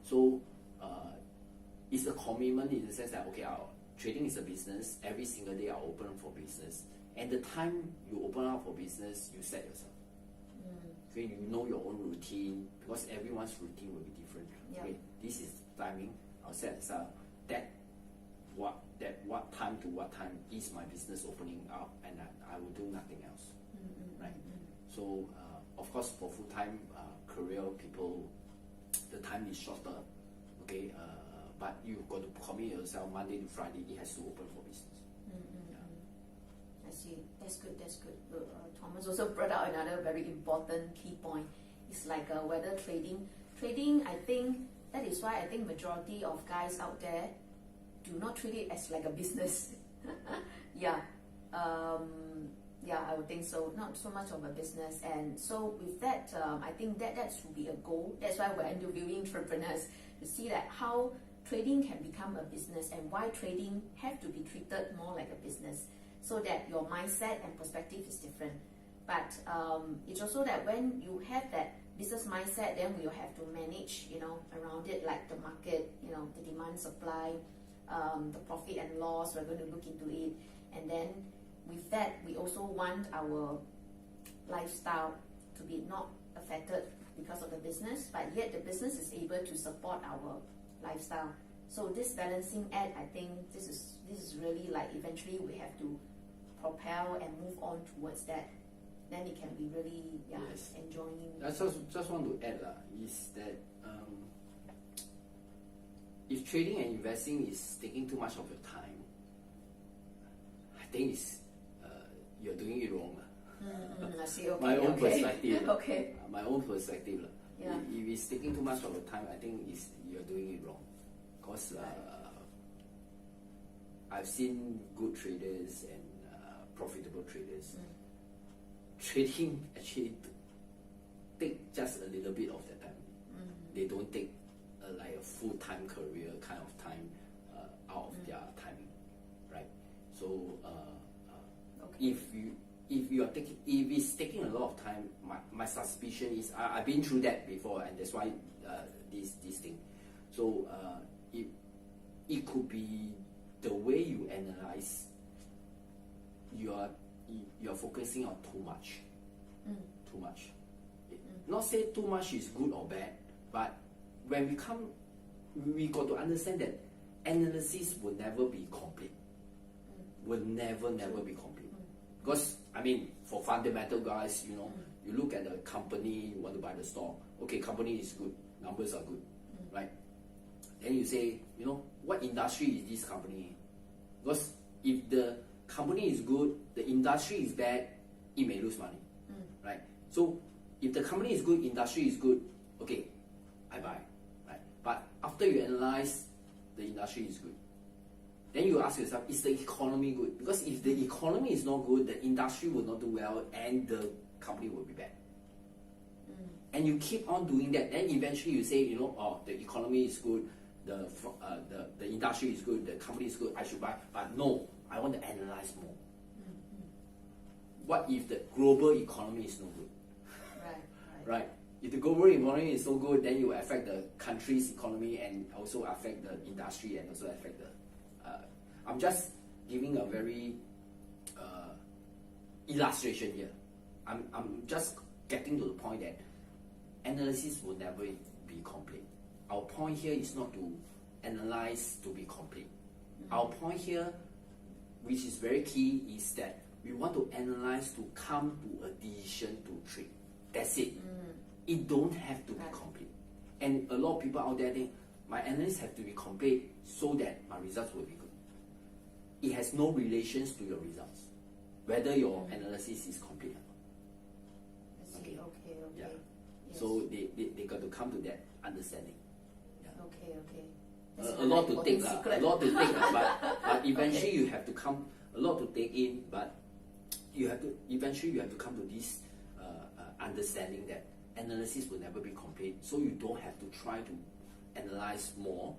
So it's a commitment in the sense that, okay, trading is a business. Every single day I'll open up for business. And the time you open up for business, you set yourself. Okay, you know your own routine, because everyone's routine will be different. Yeah. Okay, this is timing. I'll set aside that what time to what time is my business opening up, and I will do nothing else. Right. So of course, for full-time career people, the time is shorter. Okay, but you've got to commit yourself Monday to Friday. It has to open for business. I see. That's good. Thomas also brought out another very important key point. It's like whether trading. I think that is why I think majority of guys out there do not treat it as like a business. Yeah, I would think so. Not so much of a business. And so with that, I think that should be a goal. That's why we're interviewing entrepreneurs to see that how trading can become a business and why trading have to be treated more like a business, so that your mindset and perspective is different. But it's also that when you have that business mindset, then we'll have to manage, around it, like the market, the demand, supply, the profit and loss. We're going to look into it, and then with that, we also want our lifestyle to be not affected because of the business, but yet the business is able to support our lifestyle. So this balancing act, I think this is really like eventually we have to propel and move on towards that. Then it can be really Yes. enjoying. I just want to add is that if trading and investing is taking too much of your time, I think you're doing it wrong. I see. Okay. My own perspective. Okay. My own perspective. Yeah. If it's taking too much of your time, I think you're doing it wrong. Because I've seen good traders and profitable traders. Trading actually take just a little bit of their time. They don't take like a full-time career kind of time out of their timing, right? So Okay. if it's taking a lot of time, my suspicion is I've been through that before, and that's why this thing. So it could be the way you analyze. You're focusing on too much. Too much. Not say too much is good or bad, but when we got to understand that analysis will never be complete. Will never be complete. Because for fundamental guys, you look at the company, you want to buy the stock. Okay, company is good, numbers are good, right? Then you say, what industry is this company in? Because if the company is good, the industry is bad, it may lose money, right? So if the company is good, industry is good, okay, I buy, right? But after you analyze, the industry is good, then you ask yourself, is the economy good? Because if the economy is not good, the industry will not do well, and the company will be bad. And you keep on doing that, then eventually you say, the economy is good, the industry is good, the company is good, I should buy. But no, I want to analyze more. What if the global economy is no good? Right. If the global economy is no good, then you will affect the country's economy and also affect the industry and also affect the. I'm just giving a very illustration here. I'm just getting to the point that analysis will never be complete. Our point here is not to analyze to be complete. Our point here, which is very key, is that we want to analyze to come to a decision to trade. That's it. It don't have to be complete. And a lot of people out there think, my analysis have to be complete so that my results will be good. It has no relations to your results, whether your analysis is complete or not. Okay. Yeah. Yes. So they got to come to that understanding. Yeah. Okay. A lot to take, but eventually you have to come, a lot to take in, but eventually you have to come to this understanding that analysis will never be complete, so you don't have to try to analyze more,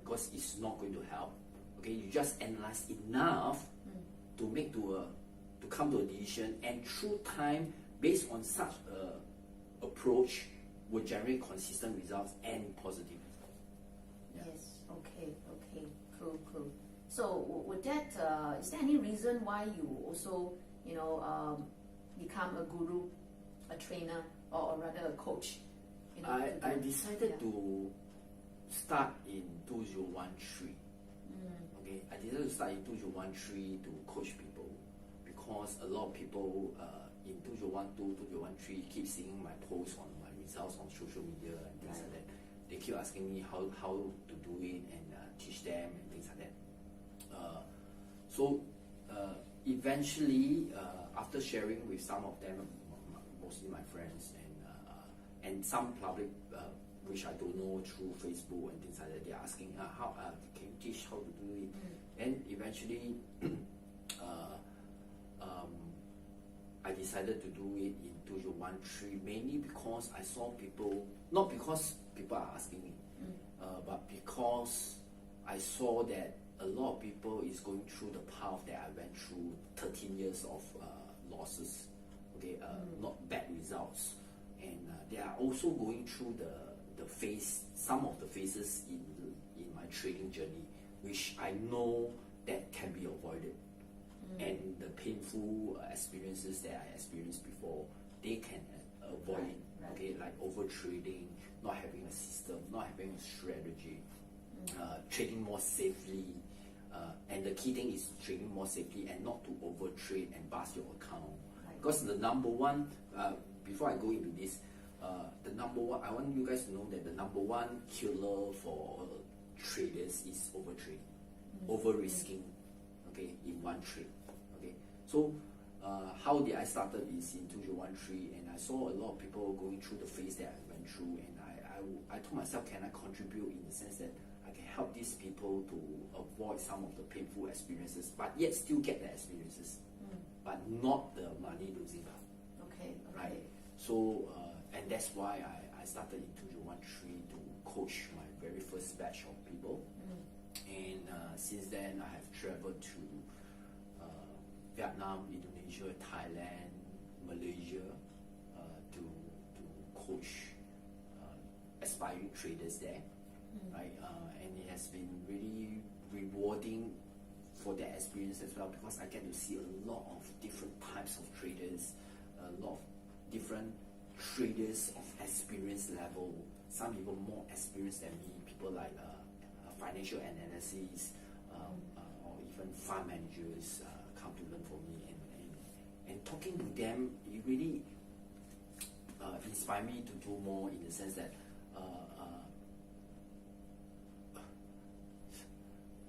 because it's not going to help. Okay, you just analyze enough to come to a decision, and through time, based on such a approach, will generate consistent results and positive results. Yeah. Yes. Okay. Cool. So would that is there any reason why you also become a guru, a trainer, or rather a coach? I decided to start in 2013. Okay, I decided to start in 2013 to coach people because a lot of people in 2012, 2013 keep seeing my posts on my results on social media and things like that. They keep asking me how to do it and teach them and things like that. So eventually, after sharing with some of them, mostly my friends and some public, which I don't know through Facebook and things like that, they're asking how can you teach how to do it, and eventually I decided to do it in 2013 mainly because I saw people, not because people are asking me, but because I saw that a lot of people is going through the path that I went through, 13 years of losses, okay, not bad results, and they are also going through some of the phases in my trading journey, which I know that can be avoided, and the painful experiences that I experienced before, they can avoid it, okay, like over trading, not having a system, not having a strategy, trading more safely, and the key thing is trading more safely and not to over trade and bust your account. Because the number one, before I go into this, the number one, I want you guys to know that the number one killer for traders is over trading, over risking, okay, in one trade. Okay, so how did I started is in 2013, and I saw a lot of people going through the phase that I went through, and I told myself, can I contribute in the sense that I can help these people to avoid some of the painful experiences, but yet still get the experiences, but not the money losing part. Okay. Right. So and that's why I started in 2013 to coach my very first batch of people, and since then I have traveled to Vietnam, Indonesia, Thailand, Malaysia to coach aspiring traders there, right? And it has been really rewarding for that experience as well, because I get to see a lot of different types of traders, a lot of different traders of experience level, some people more experienced than me, people like financial analysis, or even fund managers come to learn from me, and talking to them, it really inspired me to do more, in the sense that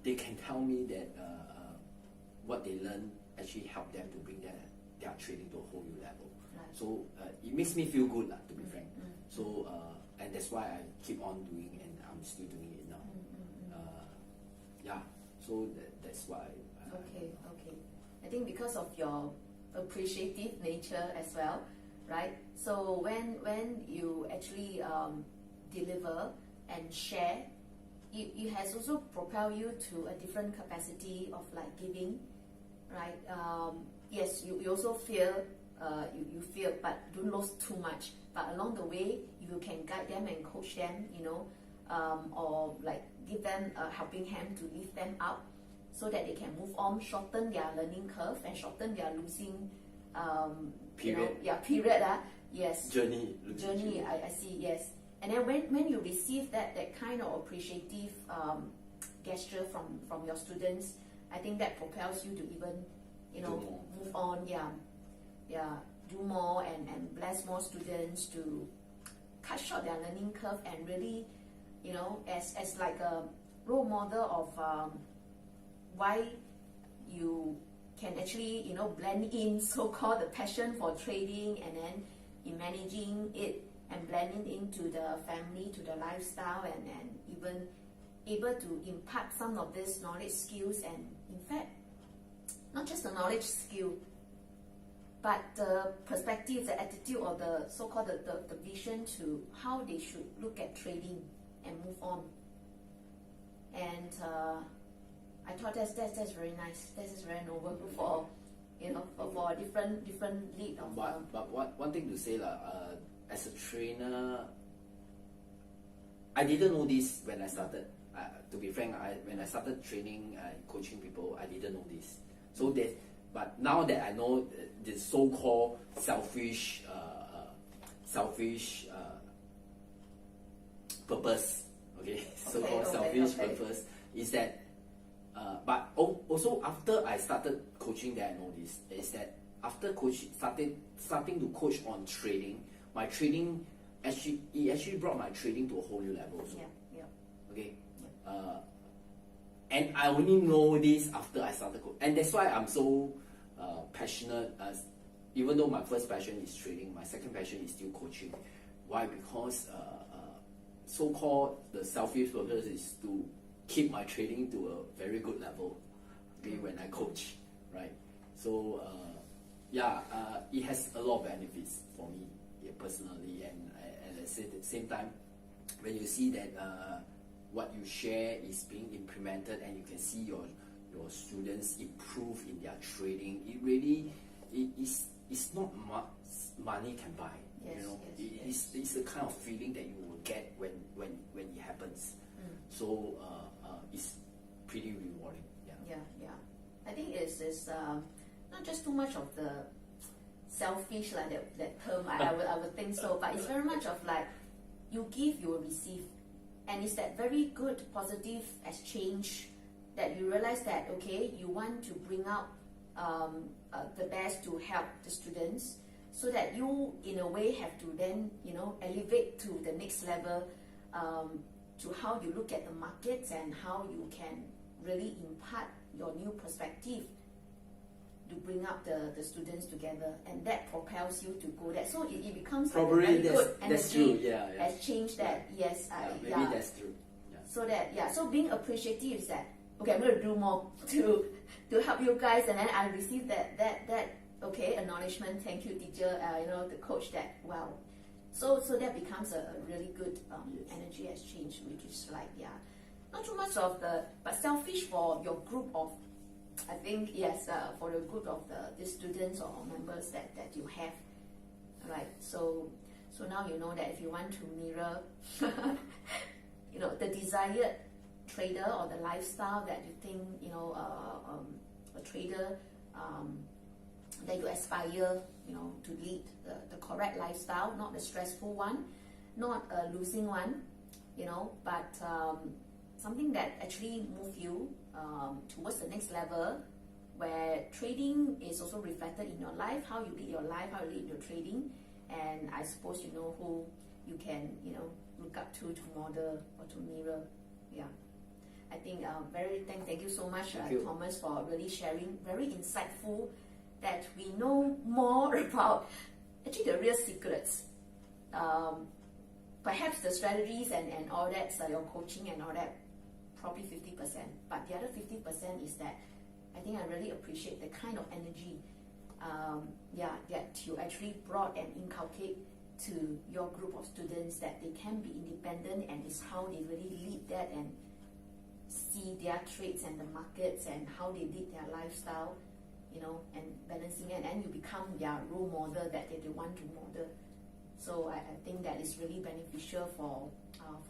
they can tell me that what they learn actually helped them to bring their trading to a whole new level. So it makes me feel good, to be frank. So and that's why I keep on doing, and I'm still doing it now. So that's why. Okay. I think because of your appreciative nature as well, right? So when you actually deliver and share, it has also propelled you to a different capacity of like giving, right? Yes, you also fear. You fear, but don't lose too much. But along the way, you can guide them and coach them, or like give them a helping hand to lift them up, so that they can move on, shorten their learning curve and shorten their losing period. Period. Yes. Journey. I see. Yes. And then when you receive that kind of appreciative gesture from your students, I think that propels you to even move on. Do more and bless more students to cut short their learning curve, and really, as like a role model of why you can actually, blend in so-called the passion for trading, and then in managing it and blending into the family, to the lifestyle, and even able to impart some of these knowledge skills, and in fact, not just the knowledge skill, but the perspective, the attitude, or the so-called the vision to how they should look at trading and move on. And I thought that's very nice. This is very noble for for a different lead of. But one thing to say as a trainer, I didn't know this when I started. to be frank, when I started training coaching people, I didn't know this. So that, but now that I know the so-called selfish purpose, okay, so-called selfish purpose is that. But also after I started coaching, that I know this is that after starting to coach on trading, my trading actually brought my trading to a whole new level. So. Yeah. Okay. Yeah. And I only know this after I started coaching, and that's why I'm so passionate. Even though my first passion is trading, my second passion is still coaching. Why? Because so-called the selfish purpose is to keep my trading to a very good level, okay, when I coach, right? So it has a lot of benefits for me, personally, and at the same time, when you see that what you share is being implemented and you can see your students improve in their trading, it really it's not money can buy. Yes, you know, yes. it's the kind of feeling that you will get when it happens. So it's pretty rewarding. Yeah. I think it's not just too much of the selfish, like that term. I would think so, but it's very much of like you give, you will receive, and it's that very good positive exchange that you realize that okay, you want to bring out the best to help the students, so that you in a way have to then elevate to the next level, to how you look at the markets and how you can really impart your new perspective to bring up the students together, and that propels you to go there. So it becomes like a very good energy exchange that maybe that's true. So being appreciative is that okay, I'm going to do more to help you guys, and then I receive that okay acknowledgement. Thank you, teacher. The coach. That wow. So that becomes a really good energy exchange, which is like not too much of but selfish for your group of, I think yes, for the group of the students or members that you have, right? So now you know that if you want to mirror, the desired trader or the lifestyle that you think a trader that you aspire to lead the correct lifestyle, not the stressful one, not a losing one, but something that actually move you towards the next level, where trading is also reflected in your life, how you lead your life, how you lead your trading, and I suppose you know who you can look up to model or to mirror. I think thank you so much, Thomas, for really sharing, very insightful, that we know more about actually the real secrets. Perhaps the strategies and all that, so your coaching and all that, probably 50%. But the other 50% is that I think I really appreciate the kind of energy that you actually brought and inculcate to your group of students, that they can be independent, and it's how they really lead that and see their trades and the markets and how they lead their lifestyle, and balancing it, and you become their role model that they want to model. So I think that is really beneficial for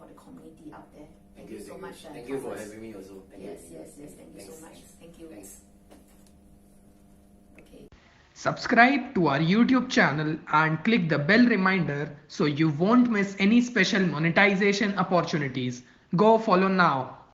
the community out there. Thank you so much. Thank you for having me also. Yes. Thank you so much. Thank you. Thanks. Okay. Subscribe to our YouTube channel and click the bell reminder so you won't miss any special monetization opportunities. Go follow now.